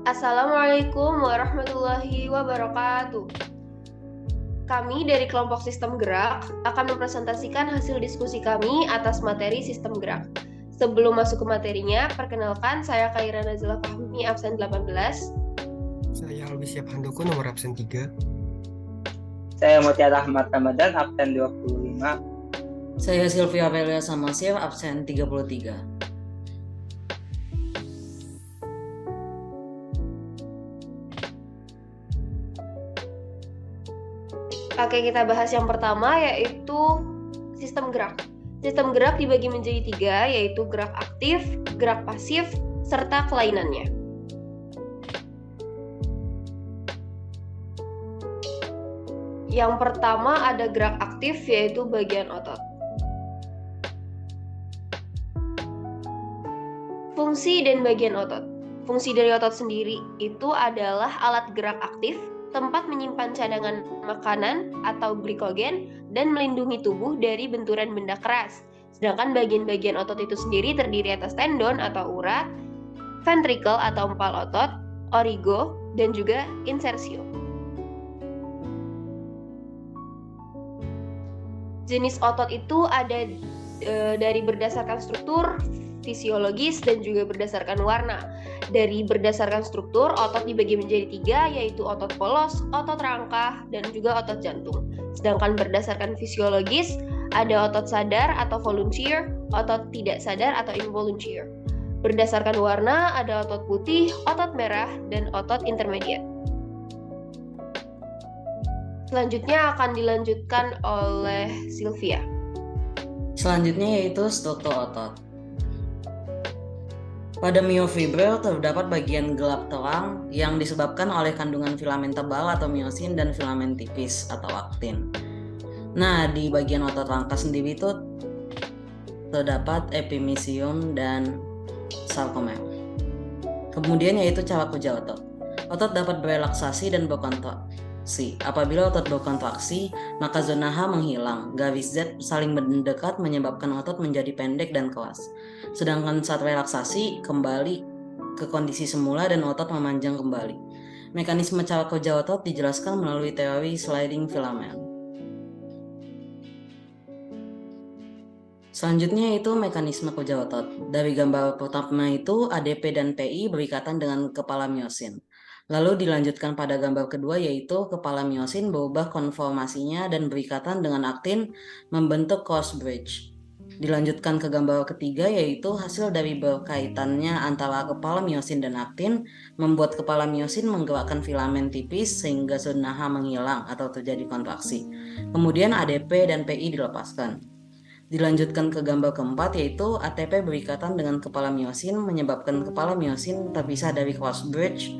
Assalamualaikum warahmatullahi wabarakatuh. Kami dari kelompok Sistem Gerak akan mempresentasikan hasil diskusi kami atas materi Sistem Gerak. Sebelum masuk ke materinya, perkenalkan saya Khaira Nazila Fahmi, absen 18. Saya Albi Siap Handoko, nomor absen 3. Saya Mutiara Ahmad Ramadan, absen 25. Saya Sylvia Velia Samasir, absen 33. Oke, kita bahas yang pertama, yaitu sistem gerak. Sistem gerak dibagi menjadi 3, yaitu gerak aktif, gerak pasif, serta kelainannya. Yang pertama ada gerak aktif, yaitu bagian otot. Fungsi dan bagian otot. Fungsi dari otot sendiri itu adalah alat gerak aktif, tempat menyimpan cadangan makanan atau glikogen, dan melindungi tubuh dari benturan benda keras. Sedangkan bagian-bagian otot itu sendiri terdiri atas tendon atau urat, ventricle atau empal otot, origo, dan juga insersio. Jenis otot itu ada dari berdasarkan struktur, fisiologis, dan juga berdasarkan warna. Dari berdasarkan struktur, otot dibagi menjadi 3, yaitu otot polos, otot rangka, dan juga otot jantung. Sedangkan berdasarkan fisiologis, ada otot sadar atau volunteer, otot tidak sadar atau involunteer. Berdasarkan warna, ada otot putih, otot merah, dan otot intermediate. Selanjutnya akan dilanjutkan oleh Sylvia. Selanjutnya yaitu struktur otot. Pada myofibril terdapat bagian gelap terang yang disebabkan oleh kandungan filamen tebal atau miosin dan filamen tipis atau aktin. Nah, di bagian otot rangka sendiri itu terdapat epimysium dan sarkomer. Kemudian yaitu cara kerja otot. Otot dapat berelaksasi dan berkontraksi. Apabila otot berkontraksi, maka zona H menghilang. Garis Z saling mendekat menyebabkan otot menjadi pendek dan keras. Sedangkan saat relaksasi kembali ke kondisi semula dan otot memanjang kembali. Mekanisme cara kerja otot dijelaskan melalui teori sliding filament. Selanjutnya itu mekanisme kerja otot. Dari gambar pertama itu ADP dan PI berikatan dengan kepala miosin. Lalu dilanjutkan pada gambar kedua yaitu kepala miosin berubah konformasinya dan berikatan dengan aktin membentuk cross bridge. Dilanjutkan ke gambar ketiga yaitu hasil dari berkaitannya antara kepala miosin dan aktin membuat kepala miosin menggerakkan filamen tipis sehingga zona H menghilang atau terjadi kontraksi. Kemudian ADP dan PI dilepaskan. Dilanjutkan ke gambar keempat yaitu ATP berikatan dengan kepala miosin menyebabkan kepala miosin terpisah dari cross bridge.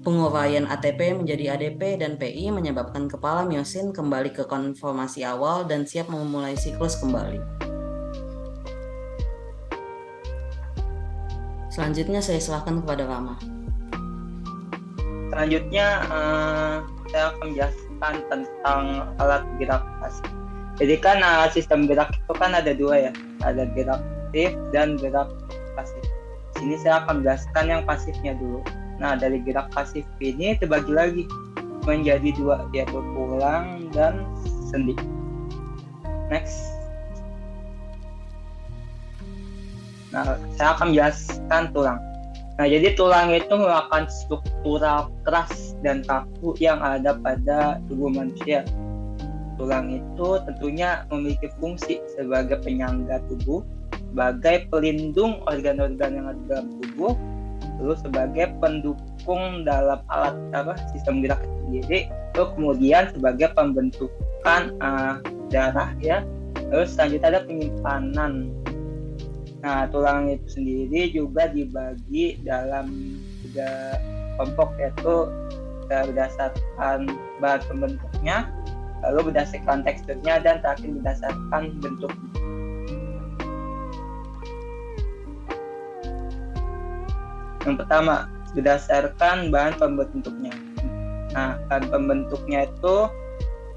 Penguraian ATP menjadi ADP dan PI menyebabkan kepala miosin kembali ke konformasi awal dan siap memulai siklus kembali. Selanjutnya saya serahkan kepada Rama. Selanjutnya saya akan menjelaskan tentang alat gerak pasif. Jadi kan sistem gerak itu kan ada 2 ya, ada gerak aktif dan gerak pasif. Sini saya akan menjelaskan yang pasifnya dulu. Nah, dari gerak pasif ini terbagi lagi menjadi 2, yaitu tulang dan sendi. Next. Nah, saya akan menjelaskan tulang. Nah, jadi tulang itu merupakan struktural keras dan kaku yang ada pada tubuh manusia. Tulang itu tentunya memiliki fungsi sebagai penyangga tubuh, sebagai pelindung organ-organ yang ada dalam tubuh, terus sebagai pendukung dalam alat sistem gerak itu sendiri, terus kemudian sebagai pembentukan darah ya. Terus selanjutnya ada penyimpanan. Nah, tulang itu sendiri juga dibagi dalam 3 kelompok, yaitu berdasarkan bahan pembentuknya, lalu berdasarkan teksturnya, dan terakhir berdasarkan bentuknya. Yang pertama, berdasarkan bahan pembentuknya. Nah, bahan pembentuknya itu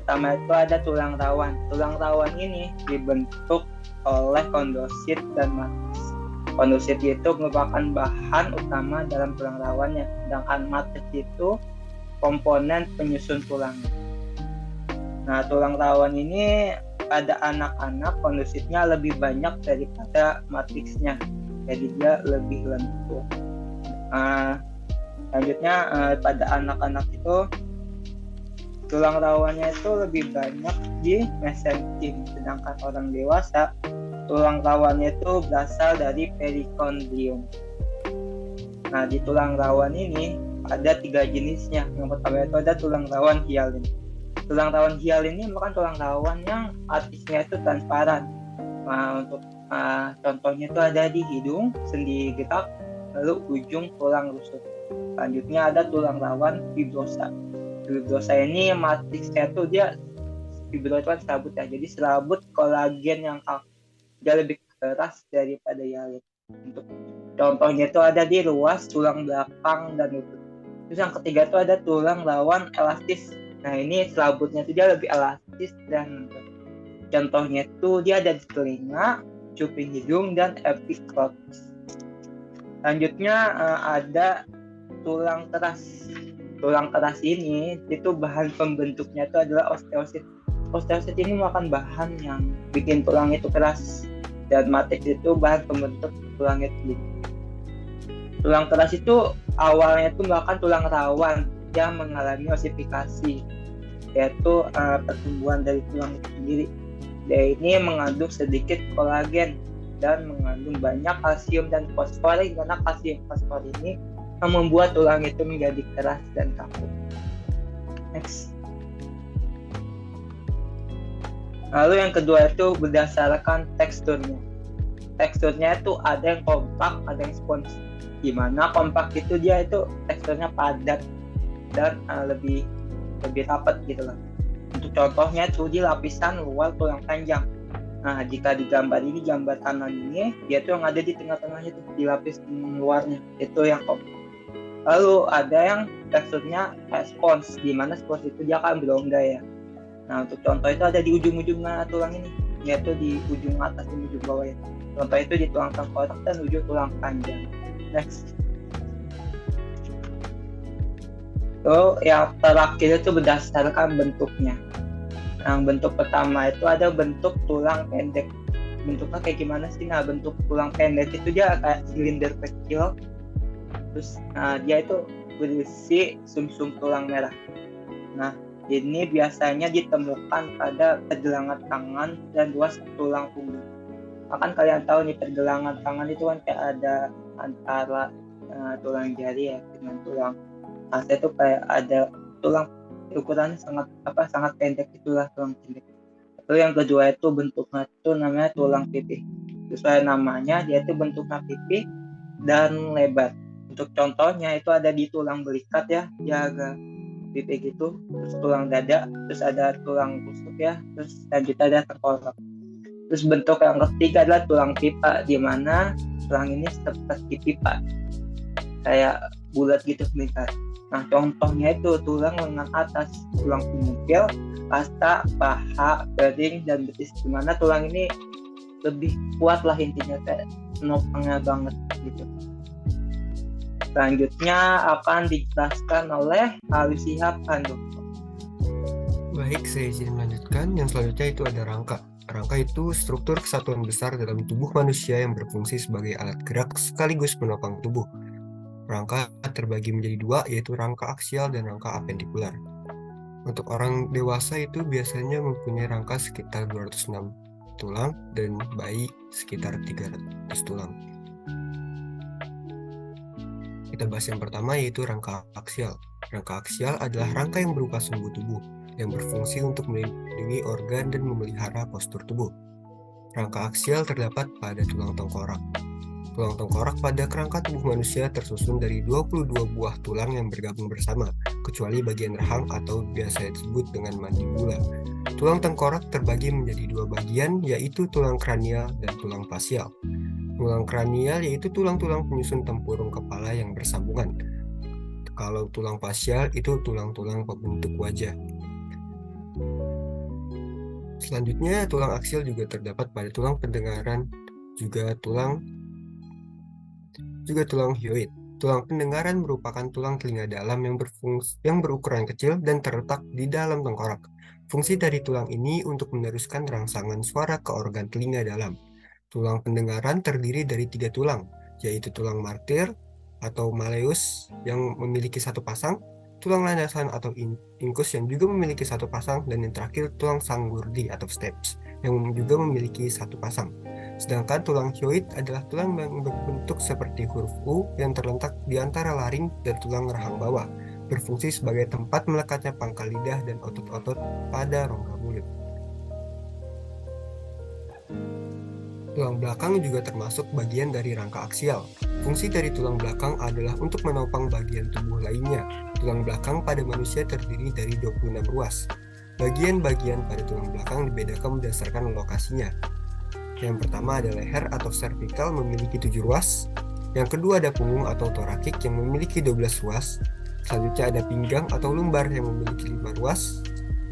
pertama itu ada tulang rawan. Tulang rawan ini dibentuk oleh kondosit dan matriks. Kondosit itu merupakan bahan utama dalam tulang rawannya, sedangkan matriks itu komponen penyusun tulangnya. Nah, tulang rawan ini pada anak-anak kondusitnya lebih banyak daripada matriksnya, jadi dia lebih lentur. Selanjutnya pada anak-anak itu tulang rawannya itu lebih banyak di mesenkim, sedangkan orang dewasa tulang rawannya itu berasal dari perikondrium. Nah, di tulang rawan ini ada 3 jenisnya. Yang pertama itu ada tulang rawan hialin. Tulang rawan hialin ini merupakan tulang rawan yang atisnya itu transparan. Nah, untuk contohnya itu ada di hidung, sendi gerak, lalu ujung tulang rusuk. Selanjutnya ada tulang rawan fibrosa. Fibrosa ini matriksnya itu dia fibrosa itu kan serabut ya, jadi serabut kolagen yang dia lebih keras daripada hialin. Untuk contohnya itu ada di ruas tulang belakang dan lutut. Terus yang ketiga itu ada tulang rawan elastis. Nah, ini serabutnya itu dia lebih elastis dan contohnya itu dia ada di telinga, cuping hidung, dan epiglotis. Selanjutnya ada tulang keras. Tulang keras ini itu bahan pembentuknya itu adalah osteosit. Osteosit ini merupakan bahan yang bikin tulang itu keras, dan matriks itu bahan pembentuk tulang itu. Tulang keras itu awalnya itu merupakan tulang rawan yang mengalami osifikasi, yaitu pertumbuhan dari tulang itu sendiri. Dia ini mengandung sedikit kolagen dan mengandung banyak kalsium dan fosfor, karena kalsium fosfor ini yang membuat tulang itu menjadi keras dan kaku. Next. Lalu yang kedua itu berdasarkan teksturnya. Teksturnya itu ada yang kompak, ada yang spons. Dimana kompak itu dia itu teksturnya padat dan lebih rapat gitu lah. Untuk contohnya itu di lapisan luar tulang panjang. Nah, jika di gambar ini, gambar kanan ini, dia tuh yang ada di tengah-tengahnya tuh, di lapis luarnya, itu yang kompak. Lalu ada yang teksturnya kayak spons, di mana spons itu dia akan berongga ya. Nah, untuk contoh itu ada di ujung-ujung tulang ini, yaitu di ujung atas dan ujung bawah ya. Contoh itu di tulang tengkorak dan ujung tulang panjang. Next. So, yang terakhir itu berdasarkan bentuknya. Yang bentuk pertama itu ada bentuk tulang pendek. Bentuknya kayak gimana sih? Nah, bentuk tulang pendek itu dia kayak silinder kecil. Terus dia itu berisi sumsum tulang merah. Nah, ini biasanya ditemukan pada pergelangan tangan dan ruas tulang punggung. Akan kalian tahu nih, pergelangan tangan itu kan kayak ada antara tulang jari ya dengan tulang kasta, itu kayak ada tulang ukurannya sangat pendek, itulah tulang pendek. Lalu yang kedua itu bentuknya itu namanya tulang pipih. Sesuai namanya, dia itu bentuknya pipih dan lebar. Untuk contohnya itu ada di tulang belikat ya, dia agak pipih gitu. Terus tulang dada, terus ada tulang rusuk ya, terus selanjutnya ada tengkorak. Terus bentuk yang ketiga adalah tulang pipa, di mana tulang ini seperti pipa, kayak bulat gitu meningkat. Nah, contohnya itu tulang lengan atas, tulang punggung, kasta, paha, piring, dan betis, di mana tulang ini lebih kuat lah intinya, kayak nopangnya banget gitu. Selanjutnya akan dijelaskan oleh Ali Shihab Handoko. Baik, saya izin melanjutkan. Yang selanjutnya itu ada rangka. Rangka itu struktur kesatuan besar dalam tubuh manusia yang berfungsi sebagai alat gerak sekaligus penopang tubuh. Rangka terbagi menjadi 2, yaitu rangka aksial dan rangka apendikular. Untuk orang dewasa itu biasanya mempunyai rangka sekitar 206 tulang dan bayi sekitar 300 tulang. Kita bahas yang pertama, yaitu rangka aksial. Rangka aksial adalah rangka yang berupa sumbu tubuh yang berfungsi untuk melindungi organ dan memelihara postur tubuh. Rangka aksial terdapat pada tulang tengkorak. Tulang tengkorak pada kerangka tubuh manusia tersusun dari 22 buah tulang yang bergabung bersama, kecuali bagian rahang atau biasa disebut dengan mandibula. Tulang tengkorak terbagi menjadi 2 bagian, yaitu tulang kranial dan tulang fasial. Tulang kranial yaitu tulang-tulang penyusun tempurung kepala yang bersambungan. Kalau tulang fasial itu tulang-tulang pembentuk wajah. Selanjutnya, tulang aksial juga terdapat pada tulang pendengaran, juga tulang hyoid. Tulang pendengaran merupakan tulang telinga dalam yang berukuran kecil dan terletak di dalam tengkorak. Fungsi dari tulang ini untuk meneruskan rangsangan suara ke organ telinga dalam. Tulang pendengaran terdiri dari 3 tulang, yaitu tulang martir atau malleus yang memiliki 1 pasang, tulang landasan atau incus yang juga memiliki 1 pasang, dan yang terakhir tulang sanggurdi atau stapes yang juga memiliki 1 pasang. Sedangkan tulang hyoid adalah tulang yang berbentuk seperti huruf U yang terletak di antara laring dan tulang rahang bawah, berfungsi sebagai tempat melekatnya pangkal lidah dan otot-otot pada rongga mulut. Tulang belakang juga termasuk bagian dari rangka aksial. Fungsi dari tulang belakang adalah untuk menopang bagian tubuh lainnya. Tulang belakang pada manusia terdiri dari 26 ruas. Bagian-bagian pada tulang belakang dibedakan berdasarkan lokasinya. Yang pertama ada leher atau cervical memiliki 7 ruas. Yang kedua ada punggung atau thoracic yang memiliki 12 ruas. Selanjutnya ada pinggang atau lumbar yang memiliki 5 ruas.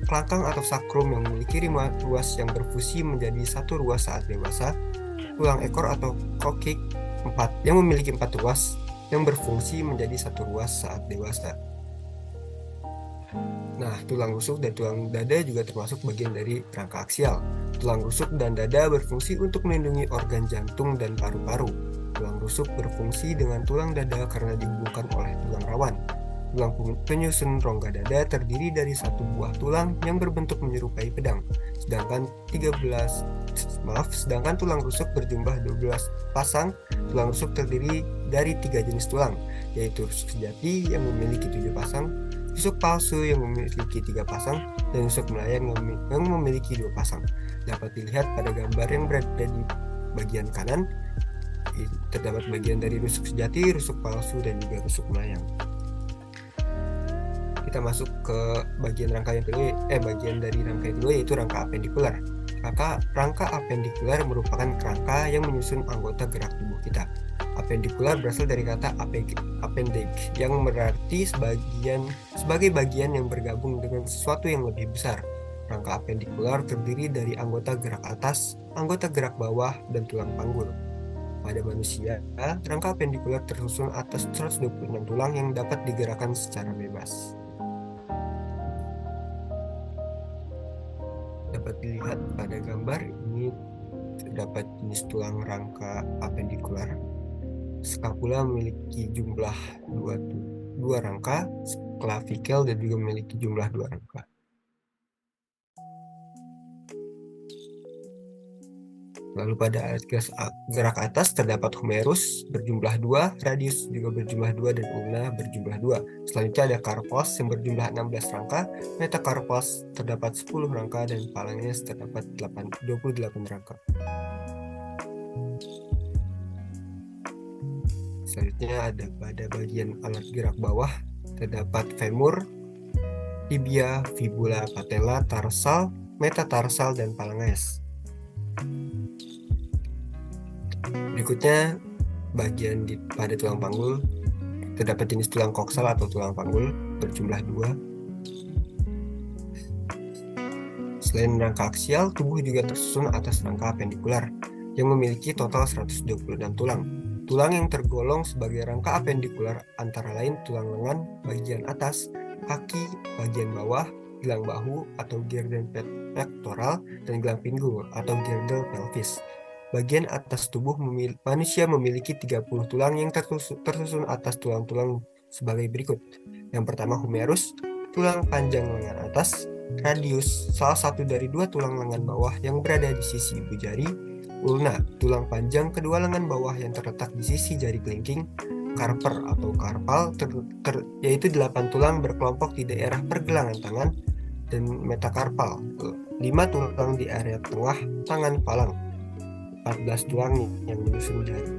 Kelangkang atau sakrum yang memiliki 5 ruas yang berfusi menjadi 1 ruas saat dewasa. Tulang ekor atau coccyx yang memiliki 4 ruas yang berfungsi menjadi 1 ruas saat dewasa. Nah, tulang rusuk dan tulang dada juga termasuk bagian dari rangka aksial. Tulang rusuk dan dada berfungsi untuk melindungi organ jantung dan paru-paru. Tulang rusuk berfungsi dengan tulang dada karena dihubungkan oleh tulang rawan. Tulang penyusun rongga dada terdiri dari 1 buah tulang yang berbentuk menyerupai pedang. Sedangkan tulang rusuk berjumlah 12 pasang. Tulang rusuk terdiri dari 3 jenis tulang, yaitu rusuk sejati yang memiliki 7 pasang, rusuk palsu yang memiliki 3 pasang, dan rusuk melayang yang memiliki 2 pasang. Dapat dilihat pada gambar yang berada di bagian kanan. Terdapat bagian dari rusuk sejati, rusuk palsu, dan juga rusuk melayang. Kita masuk ke bagian rangka yang kedua, bagian dari rangka yang kedua, yaitu rangka apendikular. Rangka apendikular merupakan rangka yang menyusun anggota gerak tubuh kita. Apendikular berasal dari kata appendage yang berarti sebagai bagian yang bergabung dengan sesuatu yang lebih besar. Rangka apendikular terdiri dari anggota gerak atas, anggota gerak bawah, dan tulang panggul. Pada manusia, rangka apendikular tersusun atas 126 tulang yang dapat digerakkan secara bebas. Dapat dilihat pada gambar ini terdapat jenis tulang rangka apendikular. Scapula memiliki jumlah 2 rangka, clavicle dan juga memiliki jumlah 2 rangka. Lalu pada alat gerak atas terdapat humerus berjumlah 2, radius juga berjumlah 2, dan ulna berjumlah 2. Selanjutnya ada carpos yang berjumlah 16 rangka, metacarpos terdapat 10 rangka, dan phalanges terdapat 28 rangka. Selanjutnya ada pada bagian alat gerak bawah terdapat femur, tibia, fibula, patella, tarsal, metatarsal, dan phalanges. Berikutnya bagian pada tulang panggul terdapat jenis tulang koksal atau tulang panggul berjumlah 2. Selain rangka aksial, tubuh juga tersusun atas rangka apendikular yang memiliki total 126 tulang. Tulang yang tergolong sebagai rangka apendikular antara lain tulang lengan bagian atas, kaki bagian bawah, gelang bahu atau girdle pectoral, dan gelang pinggul atau girdle pelvis. Bagian atas tubuh manusia memiliki 30 tulang yang tersusun atas tulang-tulang sebagai berikut. Yang pertama humerus, tulang panjang lengan atas, radius, salah satu dari 2 tulang lengan bawah yang berada di sisi ibu jari, ulna, tulang panjang kedua lengan bawah yang terletak di sisi jari kelingking, carper atau carpal, yaitu 8 tulang berkelompok di daerah pergelangan tangan, dan metacarpal, 5 tulang di area tengah tangan palang, 14 tulang yang menyusun jari.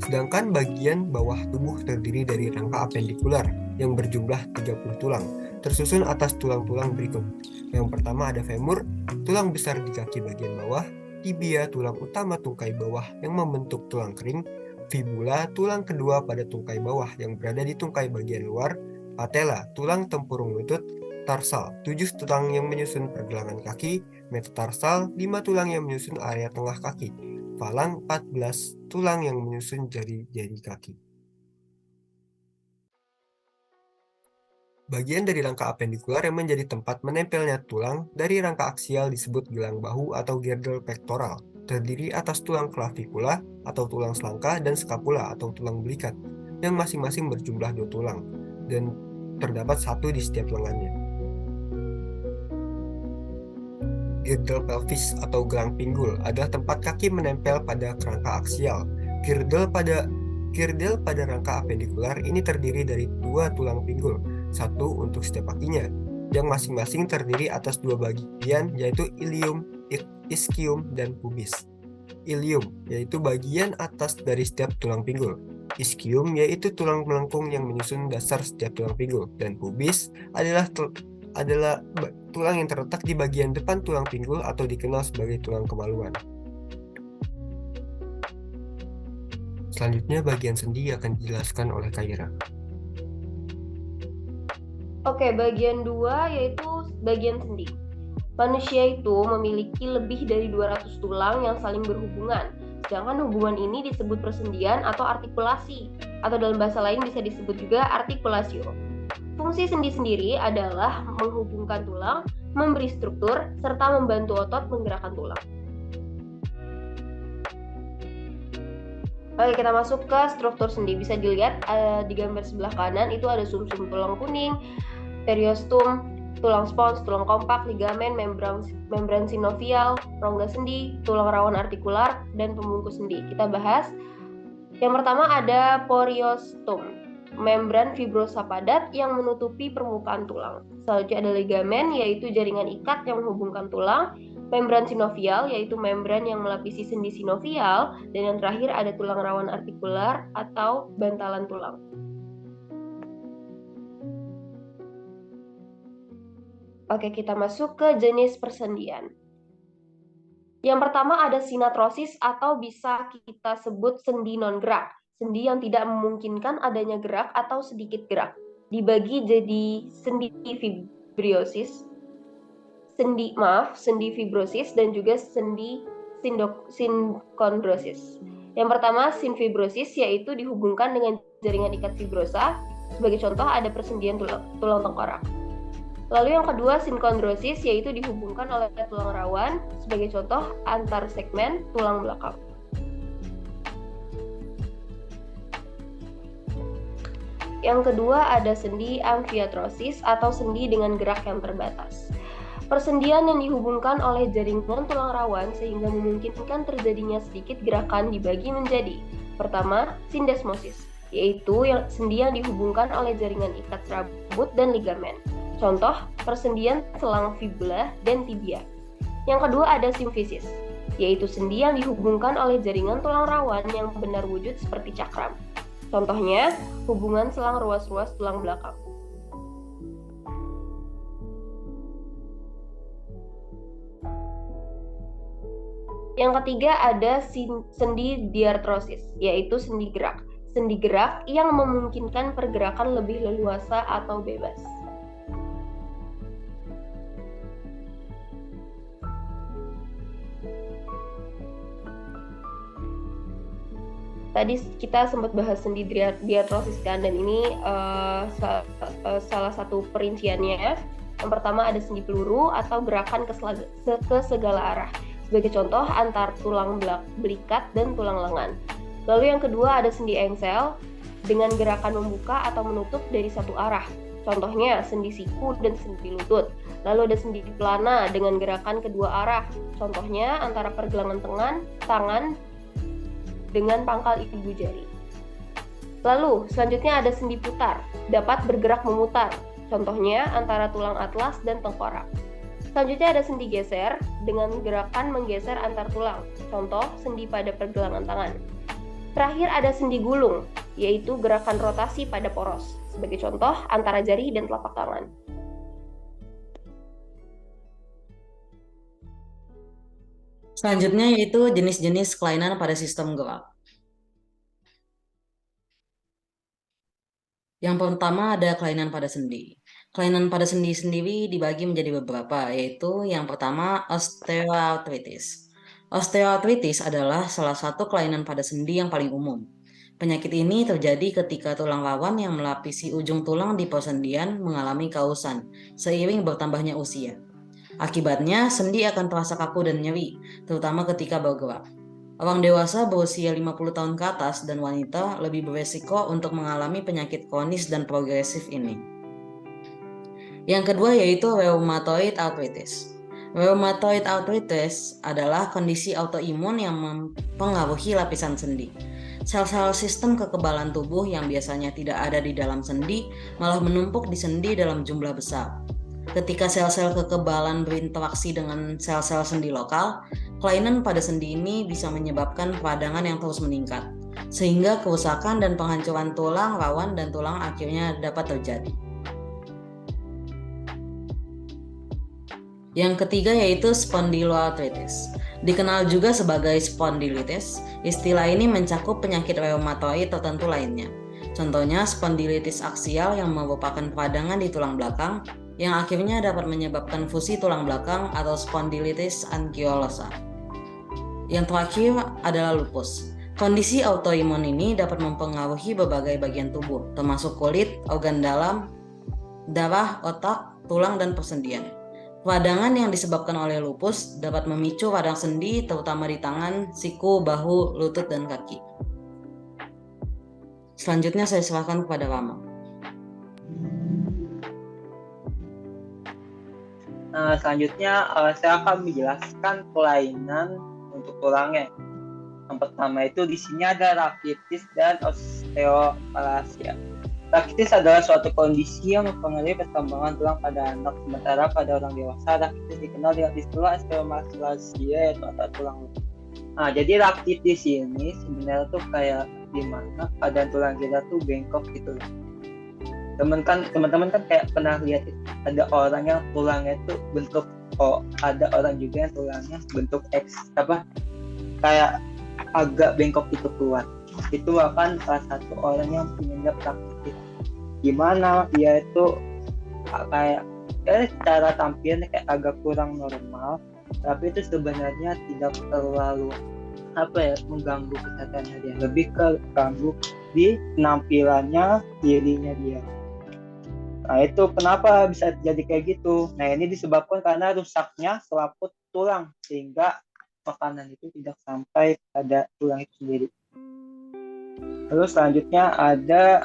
Sedangkan bagian bawah tubuh terdiri dari rangka apendikular yang berjumlah 30 tulang, tersusun atas tulang-tulang berikut. Yang pertama ada femur, tulang besar di kaki bagian bawah, tibia, tulang utama tungkai bawah yang membentuk tulang kering, fibula, tulang kedua pada tungkai bawah yang berada di tungkai bagian luar, patella, tulang tempurung lutut, tarsal, 7 tulang yang menyusun pergelangan kaki, metatarsal, 5 tulang yang menyusun area tengah kaki, falang, 14 tulang yang menyusun jari-jari kaki. Bagian dari rangka apendikular yang menjadi tempat menempelnya tulang dari rangka aksial disebut gelang bahu atau girdle pectoral, terdiri atas tulang klavikula atau tulang selangka dan skapula atau tulang belikat, yang masing-masing berjumlah 2 tulang, dan terdapat 1 di setiap lengannya. Girdle pelvis atau gelang pinggul adalah tempat kaki menempel pada rangka aksial. Girdle pada rangka apendikular ini terdiri dari 2 tulang pinggul, 1 untuk setiap kakinya, yang masing-masing terdiri atas 2 bagian, yaitu ilium, ischium, dan pubis. Ilium yaitu bagian atas dari setiap tulang pinggul. Ischium yaitu tulang melengkung yang menyusun dasar setiap tulang pinggul, dan pubis adalah tulang yang terletak di bagian depan tulang pinggul atau dikenal sebagai tulang kemaluan. Selanjutnya bagian sendi akan dijelaskan oleh Kaira. Oke, bagian 2 yaitu bagian sendi. Manusia itu memiliki lebih dari 200 tulang yang saling berhubungan. Sedangkan hubungan ini disebut persendian atau artikulasi, atau dalam bahasa lain bisa disebut juga artikulasio. Fungsi sendi sendiri adalah menghubungkan tulang, memberi struktur, serta membantu otot menggerakkan tulang. Oke, kita masuk ke struktur sendi. Bisa dilihat di gambar sebelah kanan itu ada sumsum tulang kuning, periostum, tulang spons, tulang kompak, ligamen, membran sinovial, rongga sendi, tulang rawan artikular, dan pembungkus sendi. Kita bahas. Yang pertama ada periostum, membran fibrosa padat yang menutupi permukaan tulang. Selanjutnya ada ligamen, yaitu jaringan ikat yang menghubungkan tulang. Membran sinovial, yaitu membran yang melapisi sendi sinovial. Dan yang terakhir ada tulang rawan artikular atau bantalan tulang. Oke, kita masuk ke jenis persendian. Yang pertama ada sinatrosis atau bisa kita sebut sendi non-gerak. Sendi yang tidak memungkinkan adanya gerak atau sedikit gerak. Dibagi jadi sendi fibrosis, sendi fibrosis, dan juga sendi sinkondrosis. Yang pertama, sinfibrosis, yaitu dihubungkan dengan jaringan ikat fibrosa. Sebagai contoh ada persendian tulang tengkorak. Lalu yang kedua, sinkondrosis, yaitu dihubungkan oleh tulang rawan, sebagai contoh antar segmen tulang belakang. Yang kedua ada sendi amfiatrosis atau sendi dengan gerak yang terbatas. Persendian yang dihubungkan oleh jaringan tulang rawan sehingga memungkinkan terjadinya sedikit gerakan dibagi menjadi: pertama, sindesmosis, yaitu sendi yang dihubungkan oleh jaringan ikat rambut dan ligamen. Contoh, persendian selang fibula dan tibia. Yang kedua ada simfisis, yaitu sendi yang dihubungkan oleh jaringan tulang rawan yang benar wujud seperti cakram. Contohnya, hubungan selang ruas-ruas tulang belakang. Yang ketiga ada sendi diartrosis, yaitu sendi gerak. Sendi gerak yang memungkinkan pergerakan lebih leluasa atau bebas. Tadi kita sempat bahas sendi diartrosis kan, dan ini salah satu perinciannya. Yang pertama ada sendi peluru atau gerakan ke segala arah. Sebagai contoh antar tulang belikat dan tulang lengan. Lalu yang kedua ada sendi engsel dengan gerakan membuka atau menutup dari satu arah. Contohnya sendi siku dan sendi lutut. Lalu ada sendi pelana dengan gerakan kedua arah. Contohnya antara pergelangan tangan dengan pangkal ibu jari. Lalu selanjutnya ada sendi putar, dapat bergerak memutar. Contohnya antara tulang atlas dan tengkorak. Selanjutnya ada sendi geser dengan gerakan menggeser antar tulang. Contoh sendi pada pergelangan tangan. Terakhir ada sendi gulung, yaitu gerakan rotasi pada poros. Sebagai contoh antara jari dan telapak tangan. Selanjutnya yaitu jenis-jenis kelainan pada sistem gerak. Yang pertama ada kelainan pada sendi. Kelainan pada sendi sendiri dibagi menjadi beberapa, yaitu yang pertama osteoartritis. Osteoartritis adalah salah satu kelainan pada sendi yang paling umum. Penyakit ini terjadi ketika tulang rawan yang melapisi ujung tulang di persendian mengalami kausan seiring bertambahnya usia. Akibatnya, sendi akan terasa kaku dan nyeri, terutama ketika bergerak. Orang dewasa berusia 50 tahun ke atas dan wanita lebih beresiko untuk mengalami penyakit kronis dan progresif ini. Yang kedua yaitu rheumatoid arthritis. Rheumatoid arthritis adalah kondisi autoimun yang mempengaruhi lapisan sendi. Sel-sel sistem kekebalan tubuh yang biasanya tidak ada di dalam sendi malah menumpuk di sendi dalam jumlah besar. Ketika sel-sel kekebalan berinteraksi dengan sel-sel sendi lokal, kelainan pada sendi ini bisa menyebabkan peradangan yang terus meningkat, sehingga kerusakan dan penghancuran tulang rawan dan tulang akhirnya dapat terjadi. Yang ketiga yaitu spondyloarthritis. Dikenal juga sebagai spondilitis, istilah ini mencakup penyakit reumatoid tertentu lainnya. Contohnya spondilitis aksial yang merupakan peradangan di tulang belakang yang akhirnya dapat menyebabkan fusi tulang belakang atau spondilitis ankylosa. Yang terakhir adalah lupus. Kondisi autoimun ini dapat mempengaruhi berbagai bagian tubuh, termasuk kulit, organ dalam, darah, otak, tulang, dan persendian. Peradangan yang disebabkan oleh lupus dapat memicu radang sendi terutama di tangan, siku, bahu, lutut, dan kaki. Selanjutnya saya serahkan kepada Rama. Selanjutnya saya akan menjelaskan kelainan untuk tulangnya. Yang pertama itu di sini ada rakitis dan osteopalasia. Rakitis adalah suatu kondisi yang mempengaruhi perkembangan tulang pada anak, sementara pada orang dewasa rakitis dikenal dengan istilah osteomalacia yaitu otot tulang. Jadi rakitis ini sebenarnya tuh kayak dimana keadaan tulang kita tuh bengkok gitu. Teman-teman kan kayak pernah lihat ada orang yang tulangnya tuh bentuk O, ada orang juga yang tulangnya bentuk X kayak agak bengkok itu keluar. Itu akan salah satu orang yang punya rakitis. Gimana dia itu kayak cara tampilnya kayak agak kurang normal, tapi itu sebenarnya tidak terlalu mengganggu kesehatannya dia, lebih ke ganggu di penampilannya dirinya dia. Nah itu kenapa bisa jadi kayak gitu. Nah ini disebabkan karena rusaknya selaput tulang sehingga makanan itu tidak sampai pada tulang itu sendiri. Terus selanjutnya ada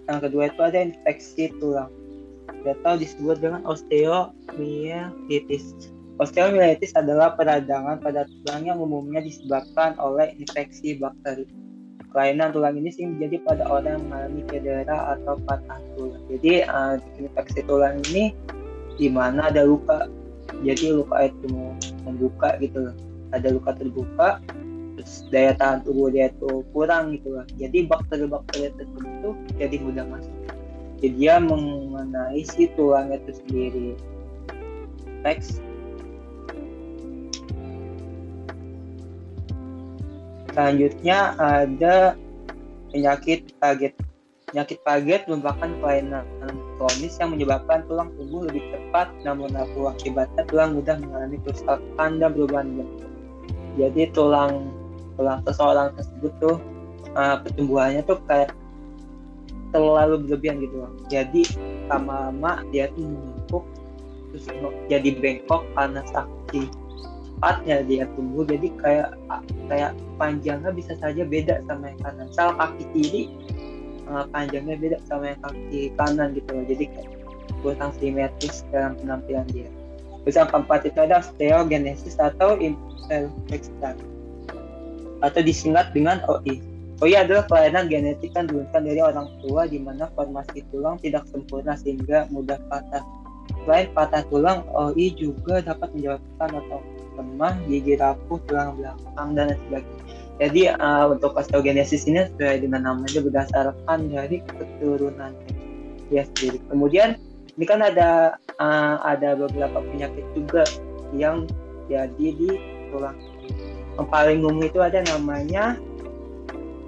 yang kedua itu ada infeksi tulang atau disebut dengan osteomyelitis. Osteomyelitis adalah peradangan pada tulang yang umumnya disebabkan oleh infeksi bakteri. Kelainan tulang ini sering terjadi pada orang yang mengalami cedera atau patah tulang. Jadi infeksi tulang ini di mana ada luka. Jadi luka itu membuka gitu loh. Ada luka terbuka, terus daya tahan tubuh dia itu kurang gitu loh. Jadi bakteri-bakteri tersebut jadi mudah masuk. Jadi dia mengenai si tulang itu sendiri. Next. Selanjutnya ada penyakit paget. Penyakit paget merupakan kelainan kronis yang menyebabkan tulang tumbuh lebih cepat namun rapuh. Akibatnya tulang mudah mengalami kerusakan dan perubahan bentuk. Jadi tulang seseorang tersebut tuh pertumbuhannya tuh kayak terlalu berlebihan gitu. Jadi lama-lama dia tuh menumpuk terus jadi bengkok karena saking cepatnya dia tumbuh. Jadi kayak panjangnya bisa saja beda sama yang kanan. Misal kaki kiri panjangnya beda sama yang kaki kanan gitu loh. Jadi kayak kurang simetris dalam penampilan dia. Terus yang keempat itu ada osteogenesis atau imperfection atau disingkat dengan OI. OI adalah kelainan genetik yang diturunkan dari orang tua di mana formasi tulang tidak sempurna sehingga mudah patah. Selain patah tulang, OI juga dapat menyebabkan atau lemah, gigi rapuh, tulang belakang dan sebagainya. Jadi untuk osteogenesis ini sesuai dengan namanya berdasarkan dari keturunan dia sendiri. Kemudian ini kan ada beberapa penyakit juga yang jadi di tulang. Yang paling umum itu ada namanya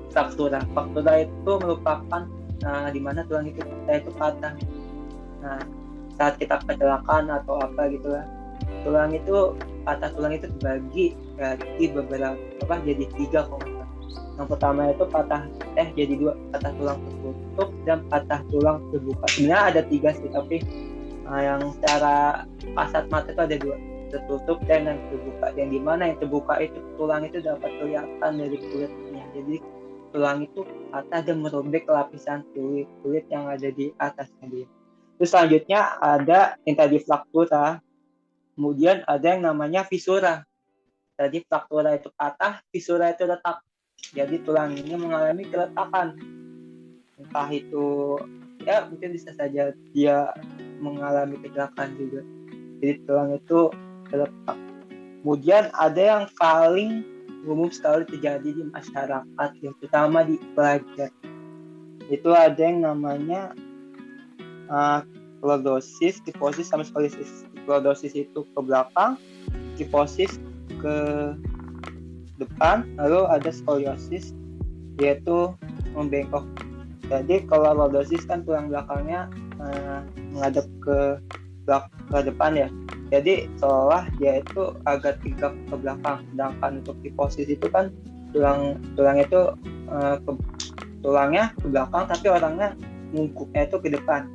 fraktura. Fraktura itu merupakan di mana tulang itu patah. Nah, saat kita kecelakaan atau apa gitu lah. Patah tulang itu dibagi jadi beberapa jadi 3 kalau nggak salah. Yang pertama itu jadi 2, patah tulang tertutup dan patah tulang terbuka. Sebenarnya ada 3 sih, tapi yang secara kasat mata itu ada 2, tertutup dan yang terbuka. Yang dimana yang terbuka itu tulang itu dapat kelihatan dari kulitnya. Jadi tulang itu patah dan merobek lapisan kulit yang ada di atasnya dia. Terus selanjutnya ada yang tadi fraktura, kemudian ada yang namanya fisura. Tadi fraktura itu patah, fisura itu retak. Jadi tulang ini mengalami keretakan. Entah itu ya mungkin bisa saja dia mengalami kecelakaan juga. Jadi tulang itu retak. Kemudian ada yang paling umum sekali terjadi di masyarakat, yang terutama di pelajar. Itu ada yang namanya lordosis, kifosis, sama skoliosis. Lordosis itu ke belakang, kifosis ke depan, lalu ada skoliosis yaitu membengkok. Jadi kalau lordosis kan tulang belakangnya menghadap ke depan ya. Jadi seolah dia itu agak tegak ke belakang. Sedangkan untuk kifosis itu kan tulangnya ke belakang tapi orangnya mungkuknya itu ke depan.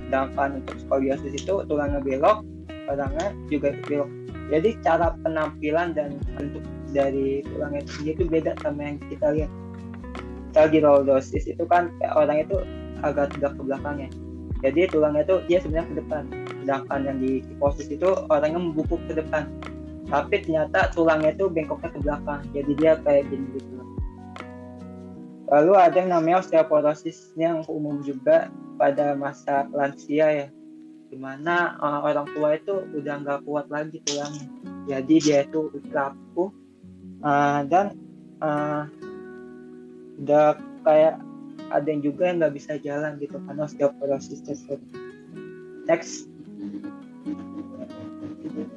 Sedangkan untuk skoliosis itu tulangnya belok, orangnya juga belok. Jadi cara penampilan dan bentuk dari tulangnya itu beda sama yang kita lihat. Kita di lordosis itu kan orang itu agak tegak ke belakangnya. Jadi tulangnya itu dia sebenarnya ke depan. Sedangkan yang di kifosis itu orangnya membungkuk ke depan. Tapi ternyata tulangnya itu bengkoknya ke belakang. Jadi dia kayak gini gitu. Lalu ada yang namanya osteoporosis yang umum juga pada masa lansia ya. Dimana orang tua itu udah nggak kuat lagi tulangnya. Jadi dia itu rapuh dan udah kayak ada yang juga yang nggak bisa jalan gitu karena osteoporosis tersebut. Next.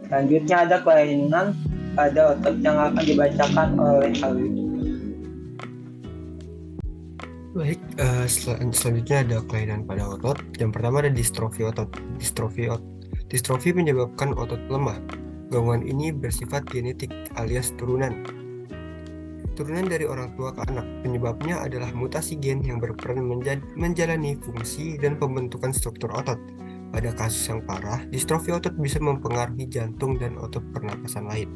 Selanjutnya ada kelainan pada otot yang akan dibacakan oleh Alwi. Baik, selanjutnya ada kelainan pada otot. Yang pertama ada distrofi otot. Distrofi menyebabkan otot lemah. Gangguan ini bersifat genetik alias turunan dari orang tua ke anak. Penyebabnya adalah mutasi gen yang berperan menjalani fungsi dan pembentukan struktur otot. Pada kasus yang parah, distrofi otot bisa mempengaruhi jantung dan otot pernapasan lain.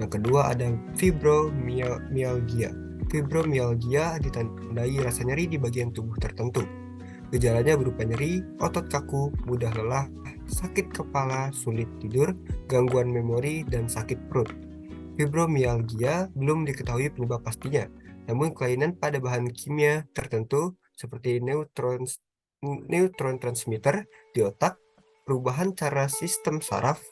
Yang kedua ada fibromyalgia. Fibromyalgia ditandai rasa nyeri di bagian tubuh tertentu. Gejalanya berupa nyeri, otot kaku, mudah lelah, sakit kepala, sulit tidur, gangguan memori, dan sakit perut. Fibromyalgia belum diketahui penyebab pastinya, namun kelainan pada bahan kimia tertentu seperti neurotransmitter di otak, perubahan cara sistem saraf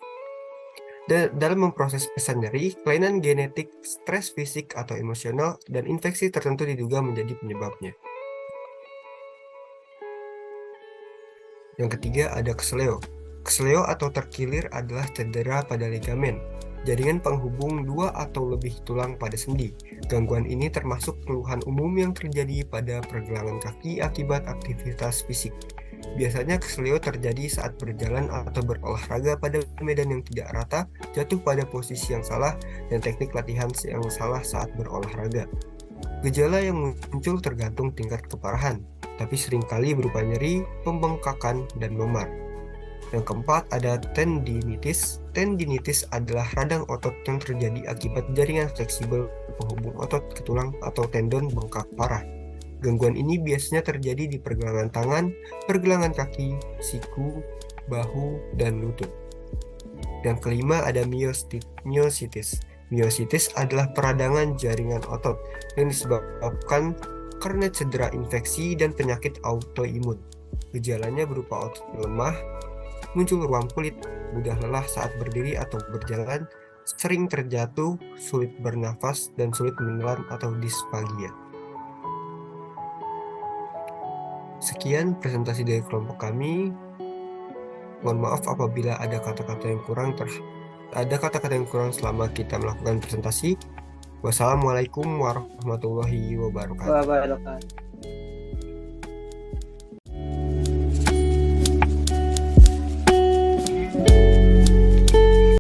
dalam memproses pesan nyeri, kelainan genetik, stres fisik atau emosional, dan infeksi tertentu diduga menjadi penyebabnya. Yang ketiga ada keseleo. Keseleo atau terkilir adalah cedera pada ligamen, jaringan penghubung 2 atau lebih tulang pada sendi. Gangguan ini termasuk keluhan umum yang terjadi pada pergelangan kaki akibat aktivitas fisik. Biasanya keseleo terjadi saat berjalan atau berolahraga pada medan yang tidak rata, jatuh pada posisi yang salah, dan teknik latihan yang salah saat berolahraga. Gejala yang muncul tergantung tingkat keparahan, tapi seringkali berupa nyeri, pembengkakan, dan memar. Yang keempat ada tendinitis. Tendinitis adalah radang otot yang terjadi akibat jaringan fleksibel penghubung otot ke tulang atau tendon bengkak parah. Gangguan ini biasanya terjadi di pergelangan tangan, pergelangan kaki, siku, bahu, dan lutut. Yang kelima ada myositis. Myositis adalah peradangan jaringan otot yang disebabkan karena cedera infeksi dan penyakit autoimun. Gejalanya berupa otot lemah, muncul ruam kulit, mudah lelah saat berdiri atau berjalan, sering terjatuh, sulit bernafas, dan sulit menelan atau disfagia. Sekian presentasi dari kelompok kami. Mohon maaf apabila ada kata-kata yang kurang selama kita melakukan presentasi. Wassalamualaikum warahmatullahi wabarakatuh.